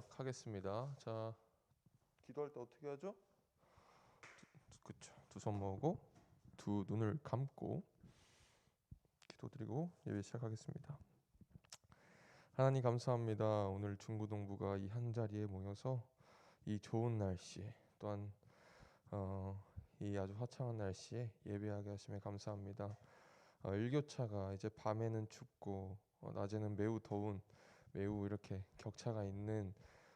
시작하겠습니다. 자, 기도할 때 어떻게 하죠? 그쵸. 두 손 모으고 두 눈을 감고 기도드리고 예배 시작하겠습니다. 하나님 감사합니다. 오늘 중고동부가 이 한 자리에 모여서 이 좋은 날씨에 또한 이 아주 화창한 날씨에 예배하게 하심에 감사합니다. 일교차가 이제 밤에는 춥고 낮에는 매우 더운 매우 이렇게 격차가 있는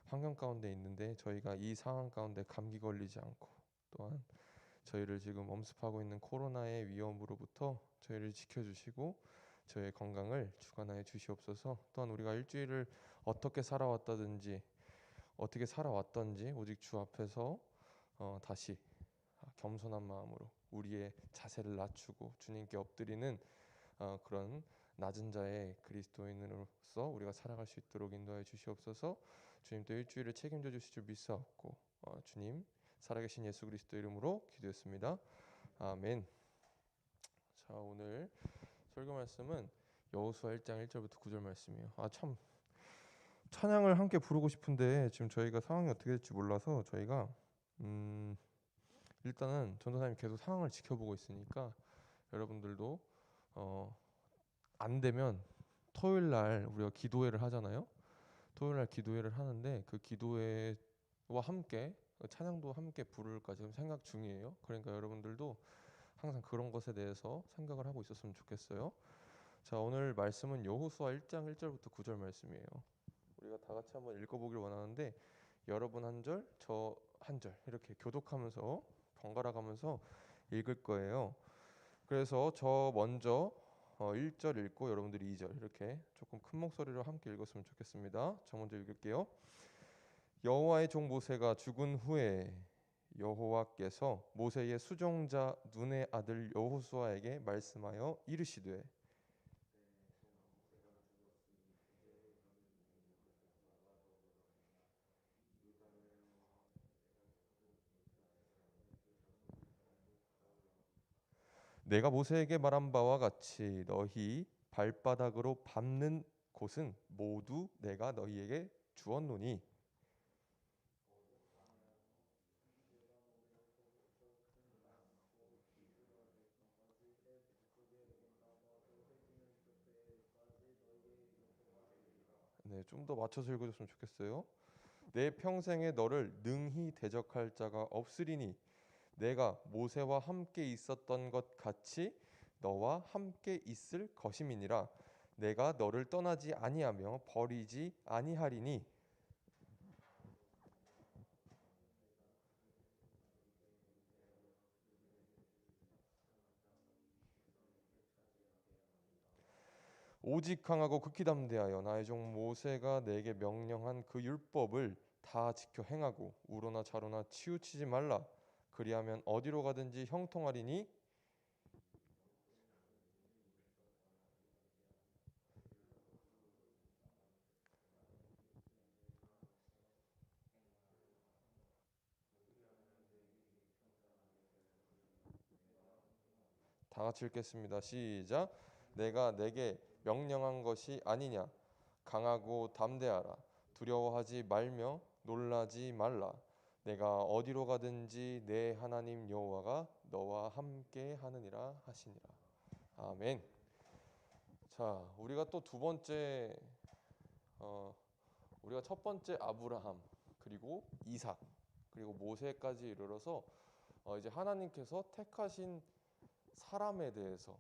환경 가운데 있는데 저희가 이 상황 가운데 감기 걸리지 않고 또한 저희를 지금 엄습하고 있는 코로나의 위험으로부터 저희를 지켜주시고 저희의 건강을 주관하여 주시옵소서. 또한 우리가 일주일을 어떻게 살아왔다든지 어떻게 살아왔던지 오직 주 앞에서 다시 겸손한 마음으로 우리의 자세를 낮추고 주님께 엎드리는 그런 낮은 자의 그리스도인으로서 우리가 살아갈 수 있도록 인도하여 주시옵소서. 주님 또 일주일을 책임져 주실 줄 믿사옵고 주님 살아계신 예수 그리스도 이름으로 기도했습니다. 아멘. 자, 오늘 설교 말씀은 여호수아 1장 1절부터 9절 말씀이에요. 참 찬양을 함께 부르고 싶은데 지금 저희가 상황이 어떻게 될지 몰라서 저희가 일단은 전도사님이 계속 상황을 지켜보고 있으니까 여러분들도 안 되면 토요일 날 우리가 기도회를 하잖아요. 토요일 날 기도회를 하는데 그 기도회와 함께 찬양도 함께 부를까 지금 생각 중이에요. 그러니까 여러분들도 항상 그런 것에 대해서 생각을 하고 있었으면 좋겠어요. 자, 오늘 말씀은 여호수아 1장 1절부터 9절 말씀이에요. 우리가 다 같이 한번 읽어보길 원하는데 여러분 한 절, 저 한 절 이렇게 교독하면서 번갈아 가면서 읽을 거예요. 그래서 저 먼저 1절 읽고 여러분들이 2절 이렇게 조금 큰 목소리로 함께 읽었으면 좋겠습니다. 저 먼저 읽을게요. 여호와의 종 모세가 죽은 후에 여호와께서 모세의 수종자 눈의 아들 여호수아에게 말씀하여 이르시되 내가 모세에게 말한 바와 같이 너희 발바닥으로 밟는 곳은 모두 내가 너희에게 주었노니 네, 좀 더 맞춰서 읽어줬으면 좋겠어요. 내 평생에 너를 능히 대적할 자가 없으리니 내가 모세와 함께 있었던 것 같이 너와 함께 있을 것임이니라. 내가 너를 떠나지 아니하며 버리지 아니하리니 오직 강하고 극히 담대하여 나의 종 모세가 내게 명령한 그 율법을 다 지켜 행하고 우로나 좌로나 치우치지 말라. 그리하면 어디로 가든지 형통하리니 다 같이 읽겠습니다. 시작. 내가 내게 명령한 것이 아니냐. 강하고 담대하라. 두려워하지 말며 놀라지 말라. 내가 어디로 가든지 내 하나님 여호와가 너와 함께 하느니라 하시니라. 아멘. 자, 우리가 또 두 번째 우리가 첫 번째 아브라함 그리고 이삭 그리고 모세까지 이르러서 이제 하나님께서 택하신 사람에 대해서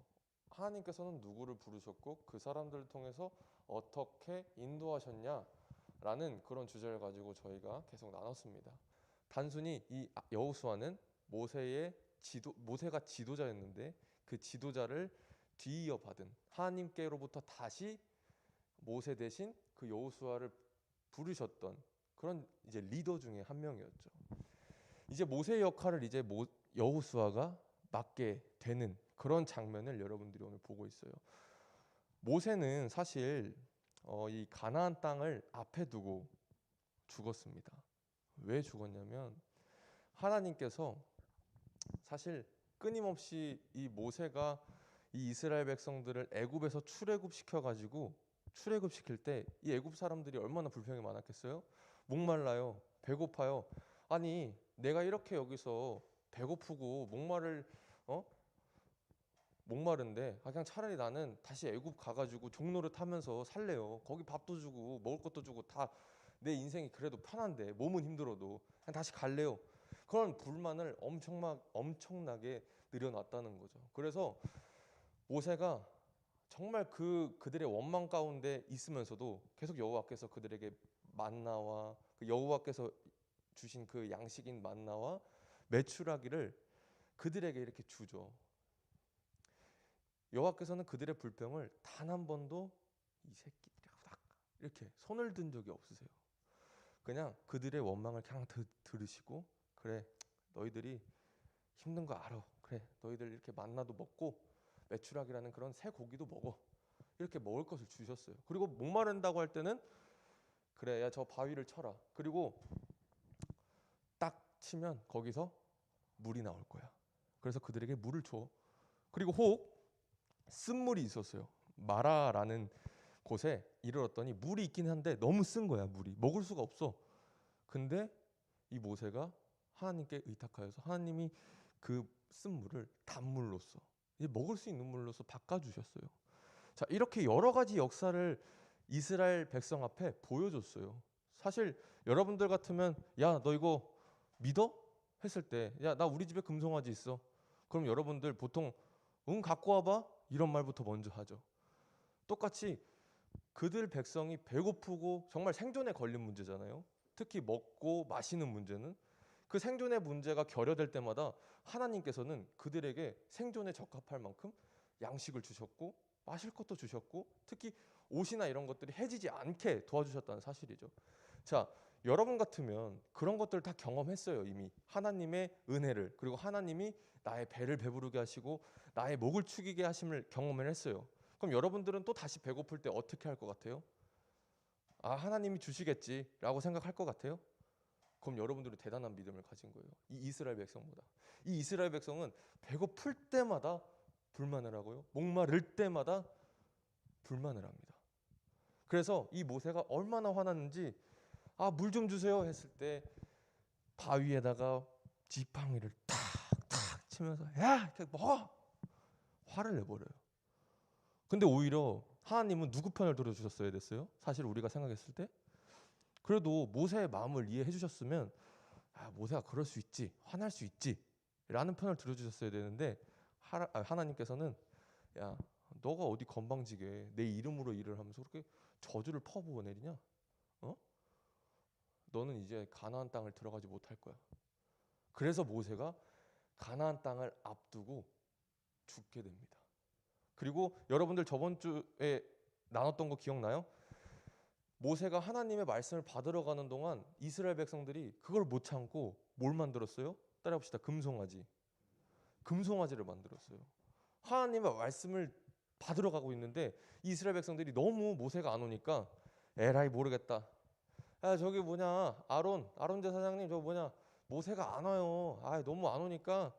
하나님께서는 누구를 부르셨고 그 사람들을 통해서 어떻게 인도하셨냐라는 그런 주제를 가지고 저희가 계속 나눴습니다. 단순히 이 여호수아는 모세가 지도자였는데 그 지도자를 뒤이어 받은 하나님께로부터 다시 모세 대신 그 여호수아를 부르셨던 그런 이제 리더 중에 한 명이었죠. 이제 모세의 역할을 이제 여호수아가 맡게 되는 그런 장면을 여러분들이 오늘 보고 있어요. 모세는 사실 이 가나안 땅을 앞에 두고 죽었습니다. 왜 죽었냐면 하나님께서 사실 끊임없이 이 모세가 이 이스라엘 백성들을 애굽에서 출애굽시켜 가지고 출애굽시킬 때 이 애굽 사람들이 얼마나 불평이 많았겠어요? 목말라요. 배고파요. 아니 내가 이렇게 여기서 배고프고 어? 목마른데 그냥 차라리 나는 다시 애굽 가가지고 종노릇 하면서 살래요. 거기 밥도 주고 먹을 것도 주고 다 내 인생이 그래도 편한데 몸은 힘들어도 그냥 다시 갈래요. 그런 불만을 엄청나게 늘여놨다는 거죠. 그래서 모세가 정말 그들의 원망 가운데 있으면서도 계속 여호와께서 그들에게 만나와 그 여호와께서 주신 그 양식인 만나와 메추라기를 그들에게 이렇게 주죠. 여호와께서는 그들의 불평을 단 한 번도 이 새끼들이라고 딱 이렇게 손을 든 적이 없으세요. 그냥 그들의 원망을 그냥 들으시고 그래 너희들이 힘든 거 알아. 그래 너희들 이렇게 만나도 먹고 메추라기라는 그런 새 고기도 먹어. 이렇게 먹을 것을 주셨어요. 그리고 목마른다고 할 때는 그래 야 저 바위를 쳐라. 그리고 딱 치면 거기서 물이 나올 거야. 그래서 그들에게 물을 줘. 그리고 혹 쓴물이 있었어요. 마라라는 곳에 이르렀더니 물이 있긴 한데 너무 쓴 거야. 물이 먹을 수가 없어. 근데 이 모세가 하나님께 의탁하여서 하나님이 그 쓴물을 단물로서 이제 먹을 수 있는 물로서 바꿔주셨어요. 자, 이렇게 여러 가지 역사를 이스라엘 백성 앞에 보여줬어요. 사실 여러분들 같으면 야, 너 이거 믿어? 했을 때 야, 나 우리 집에 금송아지 있어. 그럼 여러분들 보통 응 갖고 와봐 이런 말부터 먼저 하죠. 똑같이 그들 백성이 배고프고 정말 생존에 걸린 문제잖아요. 특히 먹고 마시는 문제는 그 생존의 문제가 결여될 때마다 하나님께서는 그들에게 생존에 적합할 만큼 양식을 주셨고 마실 것도 주셨고 특히 옷이나 이런 것들이 해지지 않게 도와주셨다는 사실이죠. 자, 여러분 같으면 그런 것들을 다 경험했어요. 이미 하나님의 은혜를 그리고 하나님이 나의 배를 배부르게 하시고 나의 목을 축이게 하심을 경험을 했어요. 그럼 여러분들은 또 다시 배고플 때 어떻게 할 것 같아요? 아, 하나님이 주시겠지라고 생각할 것 같아요? 그럼 여러분들은 대단한 믿음을 가진 거예요. 이 이스라엘 백성보다. 이 이스라엘 백성은 배고플 때마다 불만을 하고요. 목마를 때마다 불만을 합니다. 그래서 이 모세가 얼마나 화났는지 아, 물 좀 주세요 했을 때 바위에다가 지팡이를 탁탁 치면서 야, 이렇게 먹어! 화를 내버려요. 근데 오히려 하나님은 누구 편을 들어주셨어야 됐어요? 사실 우리가 생각했을 때 그래도 모세의 마음을 이해해 주셨으면 아, 모세가 그럴 수 있지, 화날 수 있지 라는 편을 들어주셨어야 되는데 하나님께서는 야, 너가 어디 건방지게 내 이름으로 일을 하면서 그렇게 저주를 퍼부어 내리냐? 어? 너는 이제 가나안 땅을 들어가지 못할 거야. 그래서 모세가 가나안 땅을 앞두고 죽게 됩니다. 그리고 여러분들 저번 주에 나눴던 거 기억나요? 모세가 하나님의 말씀을 받으러 가는 동안 이스라엘 백성들이 그걸 못 참고 뭘 만들었어요? 따라해봅시다. 금송아지. 금송아지를 만들었어요. 하나님의 말씀을 받으러 가고 있는데 이스라엘 백성들이 너무 모세가 안 오니까 에라이 모르겠다. 야 저기 뭐냐 아론 제사장님 저 뭐냐 모세가 안 와요. 아 너무 안 오니까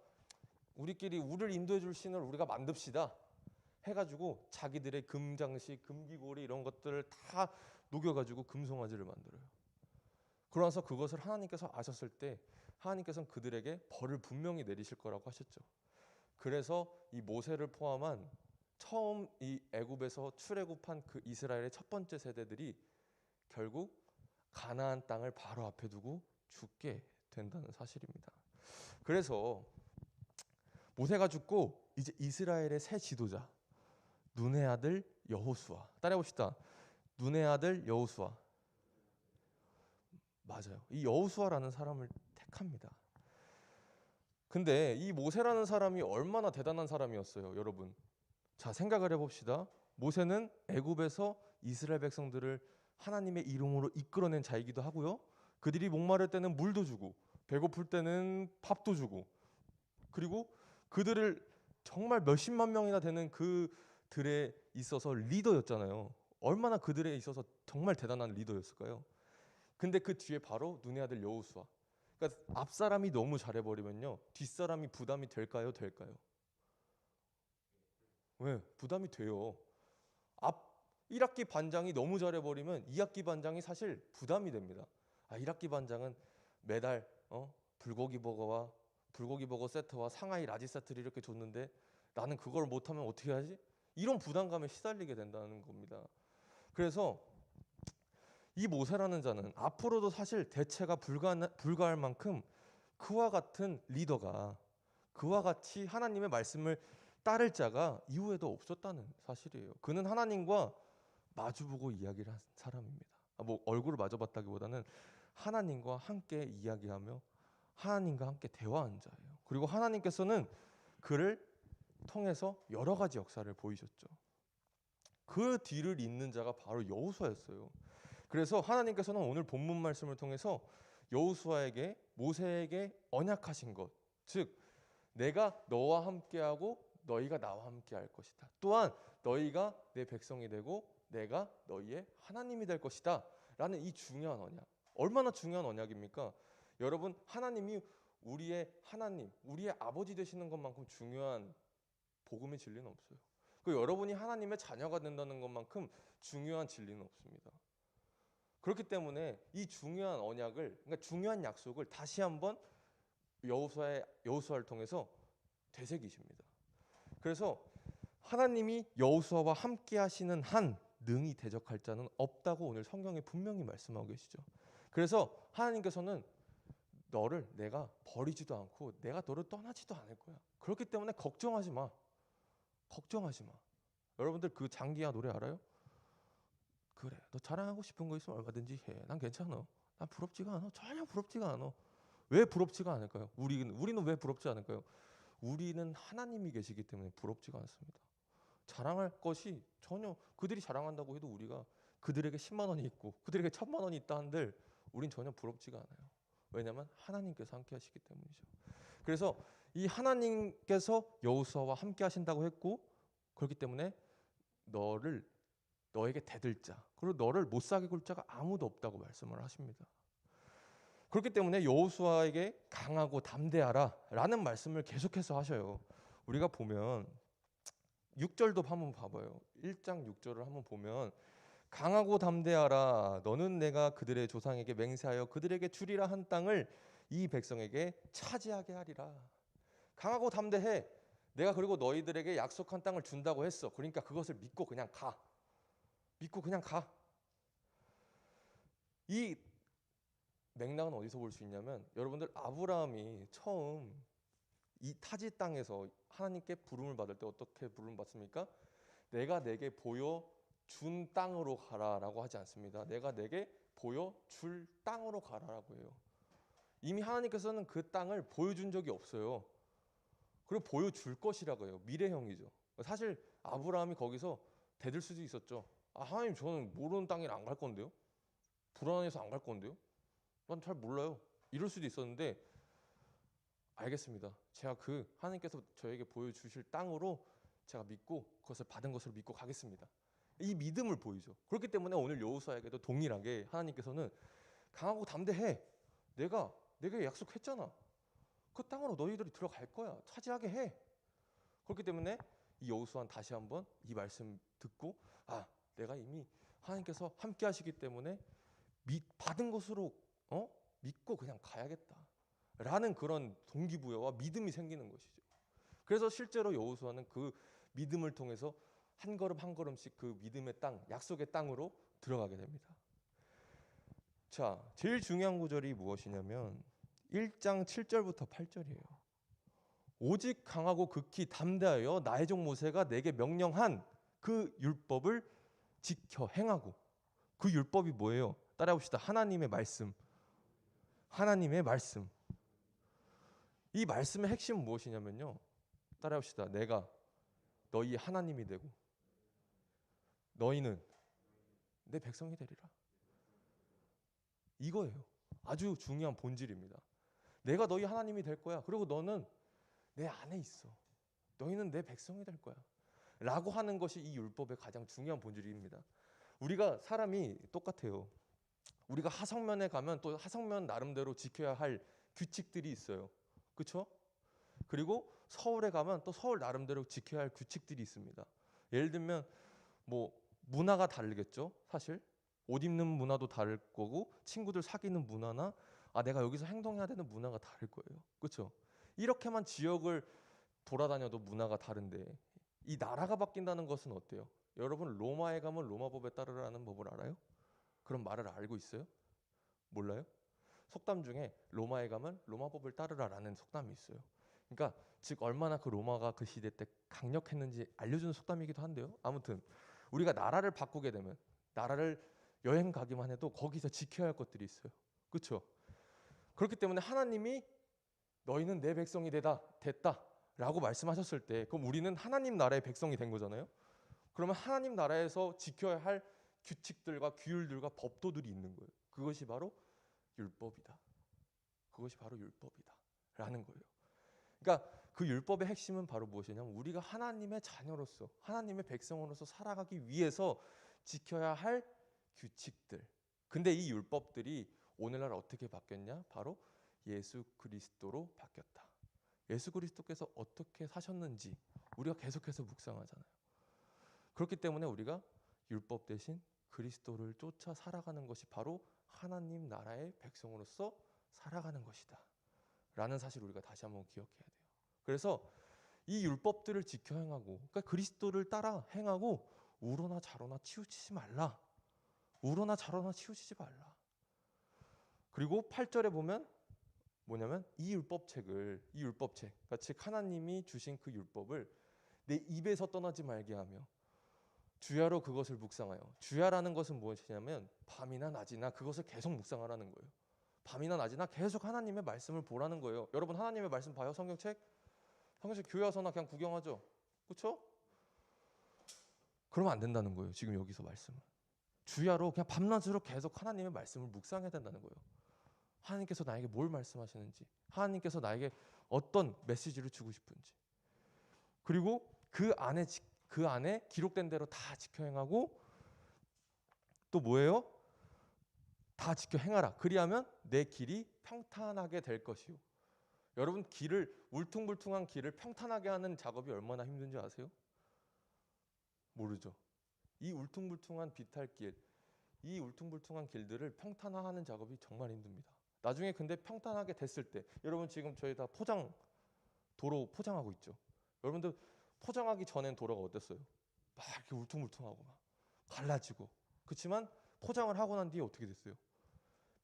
우리끼리 우리를 인도해 줄 신을 우리가 만듭시다. 해가지고 자기들의 금장식, 금기고리 이런 것들을 다 녹여가지고 금송아지를 만들어요. 그러면서 그것을 하나님께서 아셨을 때 하나님께서는 그들에게 벌을 분명히 내리실 거라고 하셨죠. 그래서 이 모세를 포함한 처음 이 애굽에서 출애굽한 그 이스라엘의 첫 번째 세대들이 결국 가나안 땅을 바로 앞에 두고 죽게 된다는 사실입니다. 그래서 모세가 죽고 이제 이스라엘의 새 지도자 눈의 아들 여호수아 따라해봅시다. 눈의 아들 여호수아. 맞아요. 이 여호수아라는 사람을 택합니다. 근데 이 모세라는 사람이 얼마나 대단한 사람이었어요, 여러분. 자, 생각을 해봅시다. 모세는 애굽에서 이스라엘 백성들을 하나님의 이름으로 이끌어낸 자이기도 하고요. 그들이 목마를 때는 물도 주고 배고플 때는 밥도 주고 그리고 그들을 정말 몇십만 명이나 되는 그들에 있어서 리더였잖아요. 얼마나 그들에 있어서 정말 대단한 리더였을까요? 근데 그 뒤에 바로 눈의 아들 여호수아. 그러니까 앞 사람이 너무 잘해버리면요, 뒷 사람이 부담이 될까요? 될까요? 왜? 부담이 돼요. 앞 1학기 반장이 너무 잘해버리면 2학기 반장이 사실 부담이 됩니다. 1학기 반장은 매달 불고기 버거 세트와 상하이 라지 세트를 이렇게 줬는데 나는 그걸 못하면 어떻게 하지? 이런 부담감에 시달리게 된다는 겁니다. 그래서 이 모세라는 자는 앞으로도 사실 대체가 불가할 만큼 그와 같은 리더가, 그와 같이 하나님의 말씀을 따를 자가 이후에도 없었다는 사실이에요. 그는 하나님과 마주보고 이야기를 한 사람입니다. 뭐 얼굴을 마주봤다기보다는 하나님과 함께 이야기하며 하나님과 함께 대화한 자예요. 그리고 하나님께서는 그를 통해서 여러 가지 역사를 보이셨죠. 그 뒤를 잇는 자가 바로 여호수아였어요. 그래서 하나님께서는 오늘 본문 말씀을 통해서 여호수아에게, 모세에게 언약하신 것, 즉 내가 너와 함께하고 너희가 나와 함께할 것이다. 또한 너희가 내 백성이 되고 내가 너희의 하나님이 될 것이다. 라는 이 중요한 언약. 얼마나 중요한 언약입니까? 여러분, 하나님이 우리의 하나님, 우리의 아버지 되시는 것만큼 중요한 복음의 진리는 없어요. 그 여러분이 하나님의 자녀가 된다는 것만큼 중요한 진리는 없습니다. 그렇기 때문에 이 중요한 언약을, 그러니까 중요한 약속을 다시 한번 여호수아를 통해서 되새기십니다. 그래서 하나님이 여호수아와 함께 하시는 한 능히 대적할 자는 없다고 오늘 성경에 분명히 말씀하고 계시죠. 그래서 하나님께서는 너를 내가 버리지도 않고 내가 너를 떠나지도 않을 거야. 그렇기 때문에 걱정하지 마. 걱정하지 마. 여러분들 그 장기하 노래 알아요? 그래, 너 자랑하고 싶은 거 있으면 얼마든지 해. 난 괜찮아. 난 부럽지가 않아. 전혀 부럽지가 않아. 왜 부럽지가 않을까요? 우리는 왜 부럽지 않을까요? 우리는 하나님이 계시기 때문에 부럽지가 않습니다. 자랑할 것이 전혀, 그들이 자랑한다고 해도 우리가 그들에게 10만 원이 있고 그들에게 1,000만 원이 있다 한들 우린 전혀 부럽지가 않아요. 왜냐하면 하나님께서 함께 하시기 때문이죠. 그래서 이 하나님께서 여호수아와 함께 하신다고 했고, 그렇기 때문에 너에게 대들 자, 그리고 너를 못 사게 굴 자가 아무도 없다고 말씀을 하십니다. 그렇기 때문에 여호수아에게 강하고 담대하라 라는 말씀을 계속해서 하셔요. 우리가 보면 6절도 한번 봐봐요. 1장 6절을 한번 보면 강하고 담대하라, 너는 내가 그들의 조상에게 맹세하여 그들에게 주리라 한 땅을 이 백성에게 차지하게 하리라. 강하고 담대해. 내가 그리고 너희들에게 약속한 땅을 준다고 했어. 그러니까 그것을 믿고 그냥 가. 믿고 그냥 가. 이 맥락은 어디서 볼 수 있냐면, 여러분들 아브라함이 처음 이 타지 땅에서 하나님께 부름을 받을 때 어떻게 부름 받습니까? 내가 내게 보여준 땅으로 가라라고 하지 않습니다. 내가 내게 보여줄 땅으로 가라라고 해요. 이미 하나님께서는 그 땅을 보여준 적이 없어요. 그리고 보여줄 것이라고 해요. 미래형이죠. 사실 아브라함이 거기서 대들 수도 있었죠. 하나님, 저는 모르는 땅이라 안 갈 건데요. 불안해서 안 갈 건데요. 난 잘 몰라요. 이럴 수도 있었는데, 알겠습니다. 제가 그 하나님께서 저에게 보여주실 땅으로 제가 믿고 그것을 받은 것으로 믿고 가겠습니다. 이 믿음을 보이죠. 그렇기 때문에 오늘 여호수아에게도 동일하게 하나님께서는 강하고 담대해. 내가 약속했잖아. 그 땅으로 너희들이 들어갈 거야. 차지하게 해. 그렇기 때문에 이 여호수아는 다시 한번 이 말씀 듣고, 내가 이미 하나님께서 함께 하시기 때문에 받은 것으로 믿고 그냥 가야겠다 라는 그런 동기부여와 믿음이 생기는 것이죠. 그래서 실제로 여호수아는 그 믿음을 통해서 한 걸음 한 걸음씩 그 믿음의 땅, 약속의 땅으로 들어가게 됩니다. 자, 제일 중요한 구절이 무엇이냐면 1장 7절부터 8절이에요. 오직 강하고 극히 담대하여 나의 종 모세가 내게 명령한 그 율법을 지켜 행하고, 그 율법이 뭐예요? 따라해봅시다. 하나님의 말씀. 하나님의 말씀. 이 말씀의 핵심은 무엇이냐면요. 따라해봅시다. 내가 너희 하나님이 되고 너희는 내 백성이 되리라. 이거예요. 아주 중요한 본질입니다. 내가 너희 하나님이 될 거야. 그리고 너는 내 안에 있어. 너희는 내 백성이 될 거야. 라고 하는 것이 이 율법의 가장 중요한 본질입니다. 우리가 사람이 똑같아요. 우리가 하성면에 가면 또 하성면 나름대로 지켜야 할 규칙들이 있어요. 그렇죠? 그리고 서울에 가면 또 서울 나름대로 지켜야 할 규칙들이 있습니다. 예를 들면 뭐 문화가 다르겠죠, 사실. 옷 입는 문화도 다를 거고 친구들 사귀는 문화나 내가 여기서 행동해야 되는 문화가 다를 거예요. 그렇죠? 이렇게만 지역을 돌아다녀도 문화가 다른데 이 나라가 바뀐다는 것은 어때요? 여러분 로마에 가면 로마 법에 따르라는 법을 알아요? 그런 말을 알고 있어요? 몰라요? 속담 중에 로마에 가면 로마 법을 따르라라는 속담이 있어요. 그러니까 즉 얼마나 그 로마가 그 시대 때 강력했는지 알려주는 속담이기도 한데요. 아무튼 우리가 나라를 바꾸게 되면 나라를 여행 가기만 해도 거기서 지켜야 할 것들이 있어요. 그렇죠? 그렇기 때문에 하나님이 너희는 내 백성이 됐다라고 말씀하셨을 때 그럼 우리는 하나님 나라의 백성이 된 거잖아요. 그러면 하나님 나라에서 지켜야 할 규칙들과 규율들과 법도들이 있는 거예요. 그것이 바로 율법이다. 그것이 바로 율법이다라는 거예요. 그러니까 그 율법의 핵심은 바로 무엇이냐면 우리가 하나님의 자녀로서 하나님의 백성으로서 살아가기 위해서 지켜야 할 규칙들. 근데 이 율법들이 오늘날 어떻게 바뀌었냐? 바로 예수 그리스도로 바뀌었다. 예수 그리스도께서 어떻게 사셨는지 우리가 계속해서 묵상하잖아요. 그렇기 때문에 우리가 율법 대신 그리스도를 쫓아 살아가는 것이 바로 하나님 나라의 백성으로서 살아가는 것이다 라는 사실을 우리가 다시 한번 기억해야 돼요. 그래서 이 율법들을 지켜 행하고 그러니까 그리스도를 따라 행하고 우로나 자로나 치우치지 말라. 우로나 자로나 치우치지 말라. 그리고 8절에 보면 뭐냐면 이 율법책 그러니까 즉 하나님이 주신 그 율법을 내 입에서 떠나지 말게 하며 주야로 그것을 묵상하여. 주야라는 것은 무엇이냐면 밤이나 낮이나 그것을 계속 묵상하라는 거예요. 밤이나 낮이나 계속 하나님의 말씀을 보라는 거예요. 여러분 하나님의 말씀 봐요? 성경책 교회 와서나 그냥 구경하죠. 그렇죠? 그러면 안 된다는 거예요. 지금 여기서 말씀을 주야로 그냥 밤낮으로 계속 하나님의 말씀을 묵상해야 된다는 거예요. 하나님께서 나에게 뭘 말씀하시는지, 하나님께서 나에게 어떤 메시지를 주고 싶은지, 그리고 그 안에 기록된 대로 다 지켜 행하고 또 뭐예요? 다 지켜 행하라. 그리하면 내 길이 평탄하게 될 것이요. 여러분 울퉁불퉁한 길을 평탄하게 하는 작업이 얼마나 힘든지 아세요? 모르죠. 이 울퉁불퉁한 비탈길, 이 울퉁불퉁한 길들을 평탄화하는 작업이 정말 힘듭니다. 나중에 근데 평탄하게 됐을 때 여러분 지금 저희 다 도로 포장하고 있죠. 여러분들 포장하기 전엔 도로가 어땠어요? 막 이렇게 울퉁불퉁하고 막 갈라지고. 그렇지만 포장을 하고 난 뒤에 어떻게 됐어요?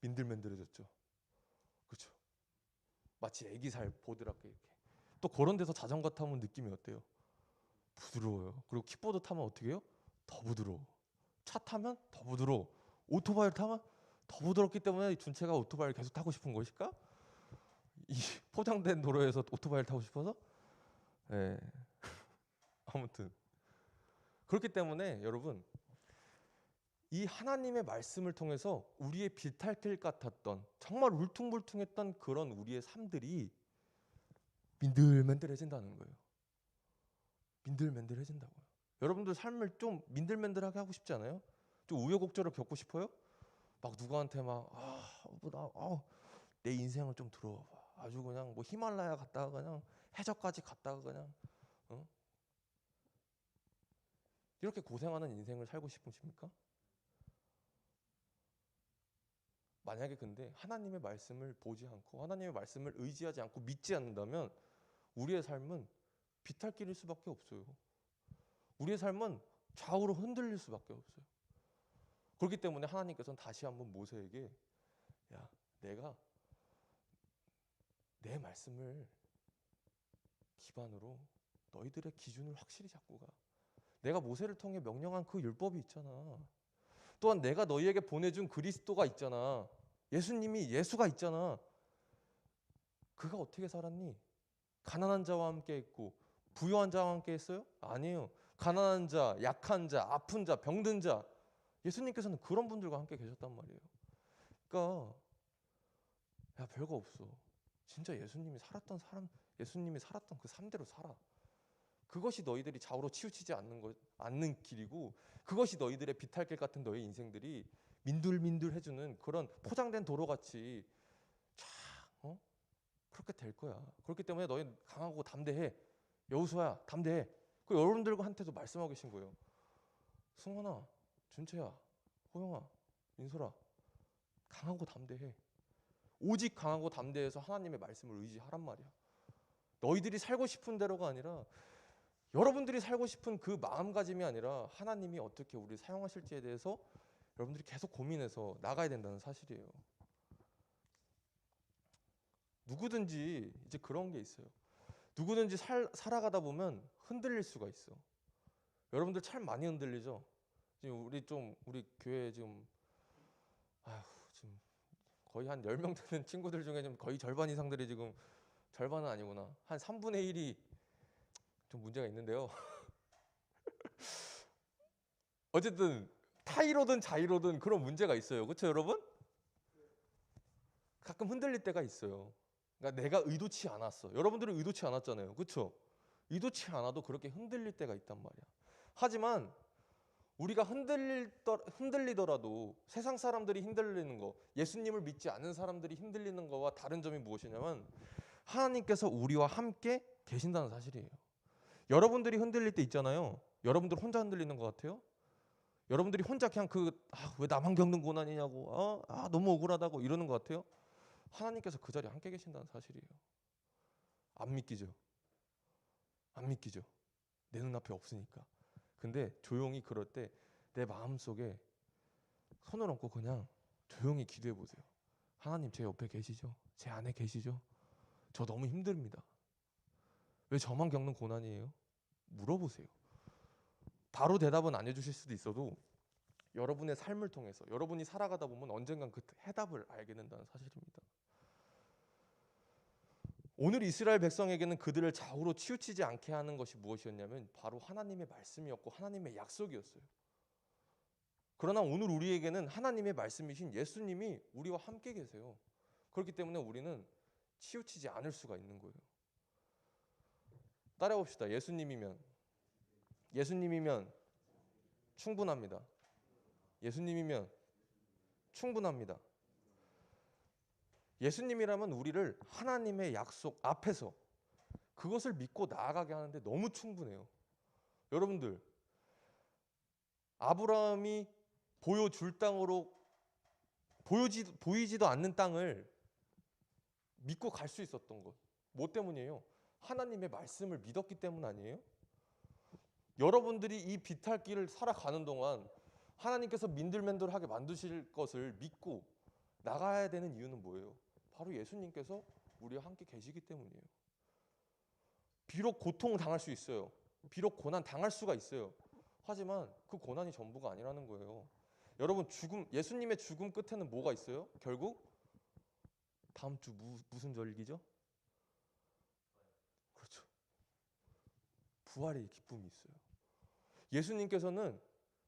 민들민들해졌죠. 그렇죠. 마치 애기 살 보드랍게 이렇게. 또 그런 데서 자전거 타면 느낌이 어때요? 부드러워요. 그리고 킥보드 타면 어떻게 해요? 더 부드러워. 차 타면 더 부드러워. 오토바이를 타면 더 부드럽기 때문에 준채가 오토바이를 계속 타고 싶은 것일까? 이 포장된 도로에서 오토바이를 타고 싶어서? 네. 아무튼 그렇기 때문에 여러분 이 하나님의 말씀을 통해서 우리의 비탈길 같았던 정말 울퉁불퉁했던 그런 우리의 삶들이 민들민들해진다는 거예요. 민들민들해진다고요. 여러분들 삶을 좀 민들민들하게 하고 싶지 않아요? 좀 우여곡절을 겪고 싶어요? 막 누구한테 내 인생을 좀 들어봐. 아주 그냥 뭐 히말라야 갔다가 그냥 해저까지 갔다가 그냥 이렇게 고생하는 인생을 살고 싶으십니까? 만약에 근데 하나님의 말씀을 보지 않고 하나님의 말씀을 의지하지 않고 믿지 않는다면 우리의 삶은 비탈길일 수밖에 없어요. 우리의 삶은 좌우로 흔들릴 수밖에 없어요. 그렇기 때문에 하나님께서는 다시 한번 모세에게 야, 내가 내 말씀을 기반으로 너희들의 기준을 확실히 잡고 가. 내가 모세를 통해 명령한 그 율법이 있잖아. 또한 내가 너희에게 보내준 그리스도가 있잖아. 예수가 있잖아. 그가 어떻게 살았니? 가난한 자와 함께 했고 부유한 자와 함께 했어요? 아니에요. 가난한 자, 약한 자, 아픈 자, 병든 자 예수님께서는 그런 분들과 함께 계셨단 말이에요. 그러니까 야 별거 없어. 진짜 예수님이 살았던 그 삶대로 살아. 그것이 너희들이 좌우로 치우치지 않는 길이고 그것이 너희들의 비탈길 같은 너희 인생들이 민들민들해주는 그런 포장된 도로같이 그렇게 될 거야. 그렇기 때문에 너희 강하고 담대해. 여호수아야 담대해. 그 여러분들과 한테도 말씀하고 계신 거예요. 승원아, 준채야, 호영아 민솔아, 강하고 담대해. 오직 강하고 담대해서 하나님의 말씀을 의지하란 말이야. 너희들이 살고 싶은 대로가 아니라, 여러분들이 살고 싶은 그 마음가짐이 아니라 하나님이 어떻게 우리를 사용하실지에 대해서 여러분들이 계속 고민해서 나가야 된다는 사실이에요. 누구든지 이제 그런 게 있어요. 누구든지 살아가다 보면 흔들릴 수가 있어. 여러분들 참 많이 흔들리죠? 지금 우리 교회 지금 지금 거의 한 10명 되는 친구들 중에 좀 거의 절반 이상들이 지금, 절반은 아니구나, 한 3분의 1이 좀 문제가 있는데요. 어쨌든 타이로든 자이로든 그런 문제가 있어요. 그렇죠, 여러분? 가끔 흔들릴 때가 있어요. 그러니까 내가 의도치 않았어. 여러분들은 의도치 않았잖아요. 그렇죠? 의도치 않아도 그렇게 흔들릴 때가 있단 말이야. 하지만 우리가 흔들리더라도 세상 사람들이 흔들리는 거, 예수님을 믿지 않는 사람들이 흔들리는 거와 다른 점이 무엇이냐면 하나님께서 우리와 함께 계신다는 사실이에요. 여러분들이 흔들릴 때 있잖아요. 여러분들 혼자 흔들리는 것 같아요? 여러분들이 혼자 그냥 왜 나만 겪는 고난이냐고, 너무 억울하다고 이러는 것 같아요? 하나님께서 그 자리에 함께 계신다는 사실이에요. 안 믿기죠? 안 믿기죠? 내 눈앞에 없으니까. 근데 조용히 그럴 때 내 마음속에 손을 얹고 그냥 조용히 기도해 보세요. 하나님, 제 옆에 계시죠? 제 안에 계시죠? 저 너무 힘듭니다. 왜 저만 겪는 고난이에요? 물어보세요. 바로 대답은 안 해주실 수도 있어도 여러분의 삶을 통해서 여러분이 살아가다 보면 언젠간 그 해답을 알게 된다는 사실입니다. 오늘 이스라엘 백성에게는 그들을 좌우로 치우치지 않게 하는 것이 무엇이었냐면 바로 하나님의 말씀이었고 하나님의 약속이었어요. 그러나 오늘 우리에게는 하나님의 말씀이신 예수님이 우리와 함께 계세요. 그렇기 때문에 우리는 치우치지 않을 수가 있는 거예요. 따라해봅시다. 예수님이면 충분합니다. 예수님이면 충분합니다. 예수님이라면 우리를 하나님의 약속 앞에서 그것을 믿고 나아가게 하는데 너무 충분해요. 여러분들, 아브라함이 보여줄 땅으로 보이지도 않는 땅을 믿고 갈 수 있었던 것, 뭐 때문이에요? 하나님의 말씀을 믿었기 때문 아니에요? 여러분들이 이 비탈길을 살아가는 동안 하나님께서 민들맨들하게 만드실 것을 믿고 나가야 되는 이유는 뭐예요? 바로 예수님께서 우리와 함께 계시기 때문이에요. 비록 고통 당할 수 있어요. 비록 고난 당할 수가 있어요. 하지만 그 고난이 전부가 아니라는 거예요. 여러분, 예수님의 죽음 끝에는 뭐가 있어요? 결국 다음 주 무슨 절기죠? 그렇죠. 부활의 기쁨이 있어요. 예수님께서는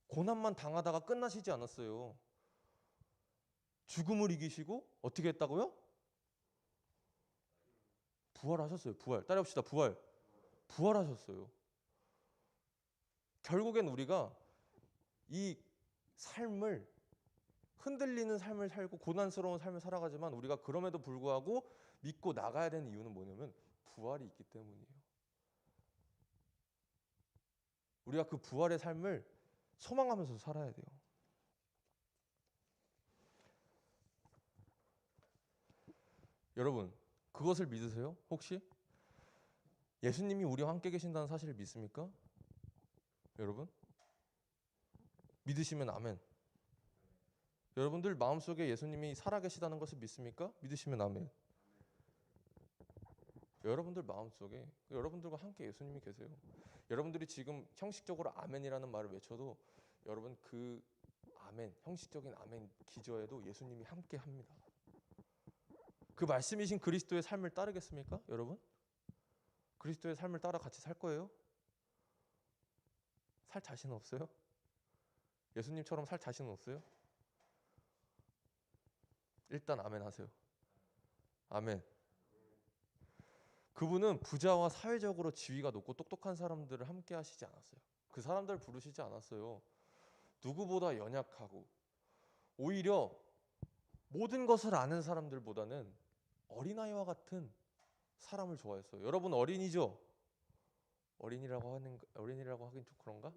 고난만 당하다가 끝나시지 않았어요. 죽음을 이기시고 어떻게 했다고요? 부활하셨어요. 부활. 따라합시다. 부활하셨어요. 결국엔 우리가 이 삶을, 흔들리는 삶을 살고 고난스러운 삶을 살아가지만 우리가 그럼에도 불구하고 믿고 나가야 되는 이유는 뭐냐면 부활이 있기 때문이에요. 우리가 그 부활의 삶을 소망하면서 살아야 돼요. 여러분, 그것을 믿으세요? 혹시? 예수님이 우리와 함께 계신다는 사실을 믿습니까? 여러분? 믿으시면 아멘. 여러분들 마음속에 예수님이 살아계시다는 것을 믿습니까? 믿으시면 아멘. 여러분들 마음속에 여러분들과 함께 예수님이 계세요. 여러분들이 지금 형식적으로 아멘이라는 말을 외쳐도 여러분 그 아멘, 형식적인 아멘 기저에도 예수님이 함께 합니다. 그 말씀이신 그리스도의 삶을 따르겠습니까? 여러분? 그리스도의 삶을 따라 같이 살 거예요? 살 자신 없어요? 예수님처럼 살 자신 없어요? 일단 아멘 하세요. 아멘. 그분은 부자와 사회적으로 지위가 높고 똑똑한 사람들을 함께 하시지 않았어요. 그 사람들을 부르시지 않았어요. 누구보다 연약하고 오히려 모든 것을 아는 사람들보다는 어린아이와 같은 사람을 좋아했어요. 여러분 어린이죠? 어린이라고 하긴 좀 그런가?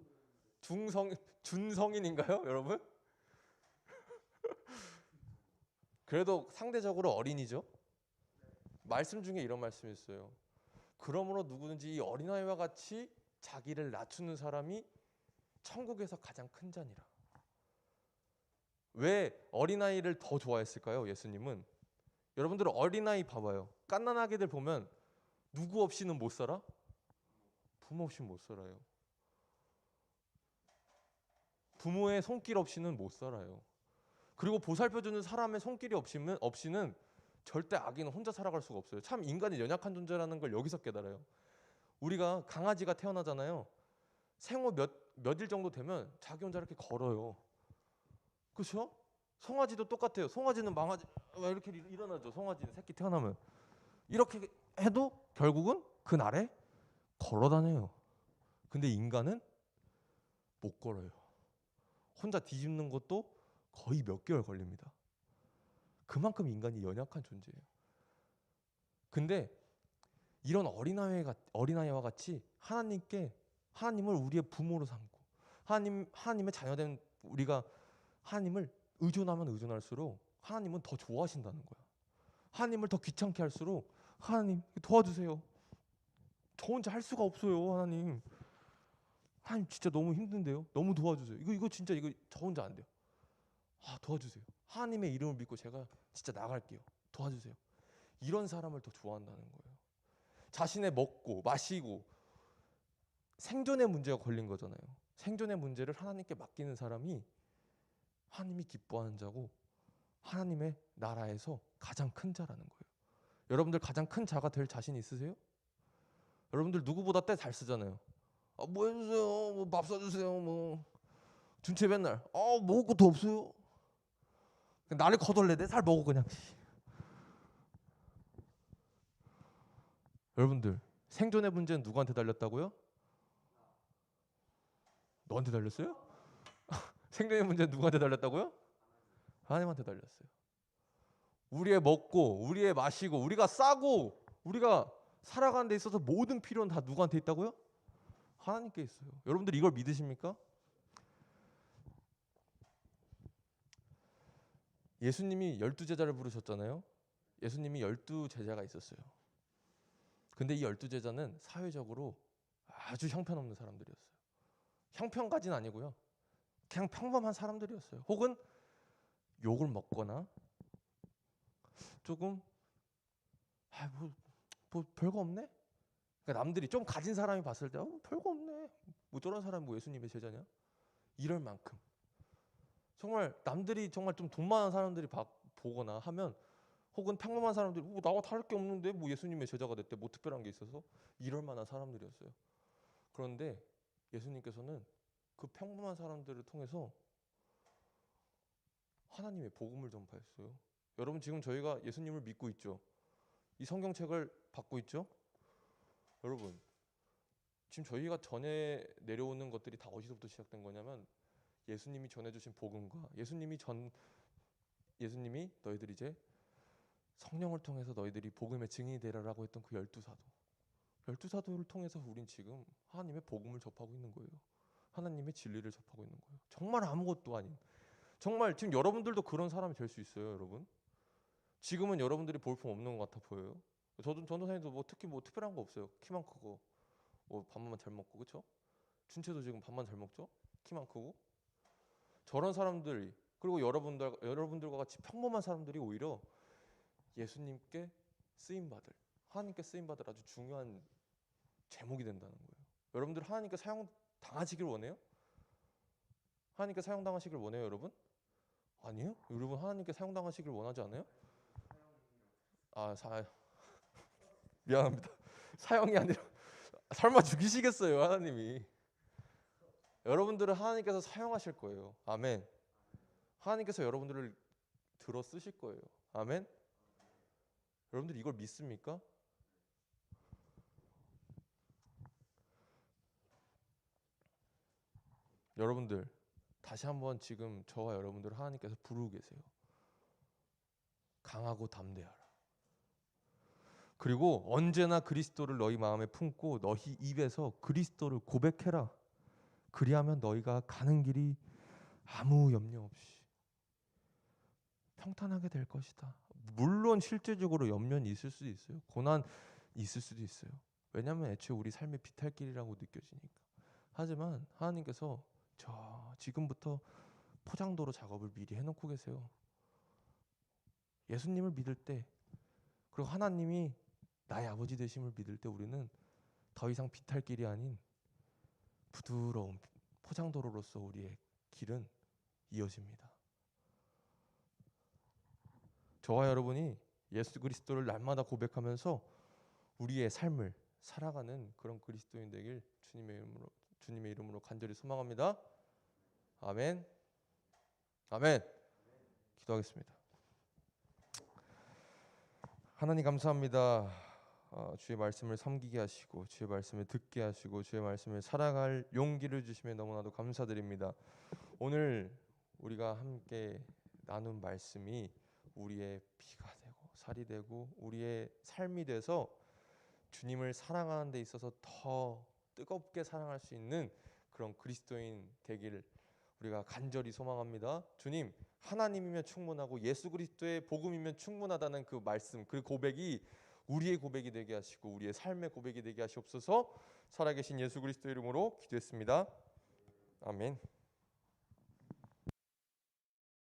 준성인인가요, 여러분? 그래도 상대적으로 어린이죠. 말씀 중에 이런 말씀이 있어요. 그러므로 누구든지 이 어린아이와 같이 자기를 낮추는 사람이 천국에서 가장 큰 자니라. 왜 어린아이를 더 좋아했을까요? 예수님은. 여러분들 어린아이 봐봐요. 갓난아기들 보면 누구 없이는 못 살아? 부모 없이 못 살아요. 부모의 손길 없이는 못 살아요. 그리고 보살펴주는 사람의 손길이 없이는 절대 아기는 혼자 살아갈 수가 없어요. 참 인간이 연약한 존재라는 걸 여기서 깨달아요. 우리가 강아지가 태어나잖아요. 생후 몇일 정도 되면 자기 혼자 이렇게 걸어요. 그렇죠? 송아지도 똑같아요. 송아지는 망아지 이렇게 일어나죠. 송아지는 새끼 태어나면 이렇게 해도 결국은 그 날에 걸어 다녀요. 근데 인간은 못 걸어요. 혼자 뒤집는 것도 거의 몇 개월 걸립니다. 그만큼 인간이 연약한 존재예요. 근데 이런 어린아이와 같이 하나님을 우리의 부모로 삼고 하나님의 자녀된 우리가 하나님을 의존하면 의존할수록 하나님은 더 좋아하신다는 거야. 하나님을 더 귀찮게 할수록 하나님 도와주세요. 저 혼자 할 수가 없어요. 하나님 진짜 너무 힘든데요. 너무 도와주세요. 이거 진짜 저 혼자 안 돼요. 도와주세요. 하나님의 이름을 믿고 제가 진짜 나갈게요. 도와주세요. 이런 사람을 더 좋아한다는 거예요. 자신의 먹고 마시고 생존의 문제가 걸린 거잖아요. 생존의 문제를 하나님께 맡기는 사람이 하나님이 기뻐하는 자고 하나님의 나라에서 가장 큰 자라는 거예요. 여러분들 가장 큰 자가 될 자신 있으세요? 여러분들 누구보다 때 잘 쓰잖아요. 뭐 해주세요. 뭐 밥 사주세요. 뭐 준채 맨날 먹을 것도 없어요. 나를 거덜내. 내 살 먹어 그냥. 여러분들 생존의 문제는 누구한테 달렸다고요? 너한테 달렸어요? 생존의 문제는 누구한테 달렸다고요? 하나님한테 달렸어요. 우리의 먹고 우리의 마시고 우리가 싸고 우리가 살아가는 데 있어서 모든 필요는 다 누구한테 있다고요? 하나님께 있어요. 여러분들 이걸 믿으십니까? 예수님이 12제자를 부르셨잖아요. 예수님이 12제자가 있었어요. 근데 이 12제자는 사회적으로 아주 형편없는 사람들이었어요. 형편까지는 아니고요. 그냥 평범한 사람들이었어요. 혹은 욕을 먹거나 조금 뭐 별거 없네? 그러니까 남들이 좀 가진 사람이 봤을 때 별거 없네. 뭐 저런 사람이 뭐 예수님의 제자냐? 이럴 만큼 정말 남들이 정말 좀 돈 많은 사람들이 보거나 하면 혹은 평범한 사람들이 나와 다를 게 없는데 뭐 예수님의 제자가 됐대 뭐 특별한 게 있어서 이럴 만한 사람들이었어요. 그런데 예수님께서는 그 평범한 사람들을 통해서 하나님의 복음을 전파했어요. 여러분 지금 저희가 예수님을 믿고 있죠. 이 성경책을 받고 있죠. 여러분 지금 저희가 전해 내려오는 것들이 다 어디서부터 시작된 거냐면 예수님이 전해주신 복음과 예수님이 너희들 이제 성령을 통해서 너희들이 복음의 증인이 되라라고 했던 그 12사도를 통해서 우린 지금 하나님의 복음을 접하고 있는 거예요. 하나님의 진리를 접하고 있는 거예요. 정말 아무것도 아닌 정말 지금 여러분들도 그런 사람이 될 수 있어요. 여러분 지금은 여러분들이 볼품 없는 것 같아 보여요. 전도사님도 뭐 특히 뭐 특별한 거 없어요. 키만 크고 뭐 밥만 잘 먹고 그렇죠? 준채도 지금 밥만 잘 먹죠? 키만 크고 저런 사람들 그리고 여러분들과 같이 평범한 사람들이 오히려 예수님께 쓰임받을 하나님께 쓰임받을 아주 중요한 제목이 된다는 거예요. 여러분들 하나님께 사용당하시길 원해요? 하나님께 사용당하시길 원해요 여러분? 아니요? 여러분 하나님께 사용당하시길 원하지 않아요? 미안합니다. 사형이 아니라 설마 죽이시겠어요 하나님이. 여러분들은 하나님께서 사용하실 거예요. 아멘. 하나님께서 여러분들을 들어 쓰실 거예요. 아멘. 여러분들 이걸 믿습니까? 여러분들 다시 한번 지금 저와 여러분들을 하나님께서 부르고 계세요. 강하고 담대하라. 그리고 언제나 그리스도를 너희 마음에 품고 너희 입에서 그리스도를 고백해라. 그리하면 너희가 가는 길이 아무 염려 없이 평탄하게 될 것이다. 물론 실제적으로 염려는 있을 수도 있어요. 고난 있을 수도 있어요. 왜냐하면 애초에 우리 삶의 비탈길이라고 느껴지니까. 하지만 하나님께서 지금부터 포장도로 작업을 미리 해놓고 계세요. 예수님을 믿을 때, 그리고 하나님이 나의 아버지 되심을 믿을 때 우리는 더 이상 비탈길이 아닌 부드러운 포장도로로서 우리의 길은 이어집니다. 저와 여러분이 예수 그리스도를 날마다 고백하면서 우리의 삶을 살아가는 그런 그리스도인 되길 주님의 이름으로 간절히 소망합니다. 아멘. 아멘. 기도하겠습니다. 하나님 감사합니다. 주의 말씀을 섬기게 하시고 주의 말씀을 듣게 하시고 주의 말씀을 살아갈 용기를 주심에 너무나도 감사드립니다. 오늘 우리가 함께 나눈 말씀이 우리의 피가 되고 살이 되고 우리의 삶이 돼서 주님을 사랑하는 데 있어서 더 뜨겁게 사랑할 수 있는 그런 그리스도인 되기를 우리가 간절히 소망합니다. 주님, 하나님이면 충분하고 예수 그리스도의 복음이면 충분하다는 그 말씀, 그 고백이 우리의 고백이 되게 하시고 우리의 삶의 고백이 되게 하시옵소서. 살아계신 예수 그리스도 이름으로 기도했습니다. 아멘.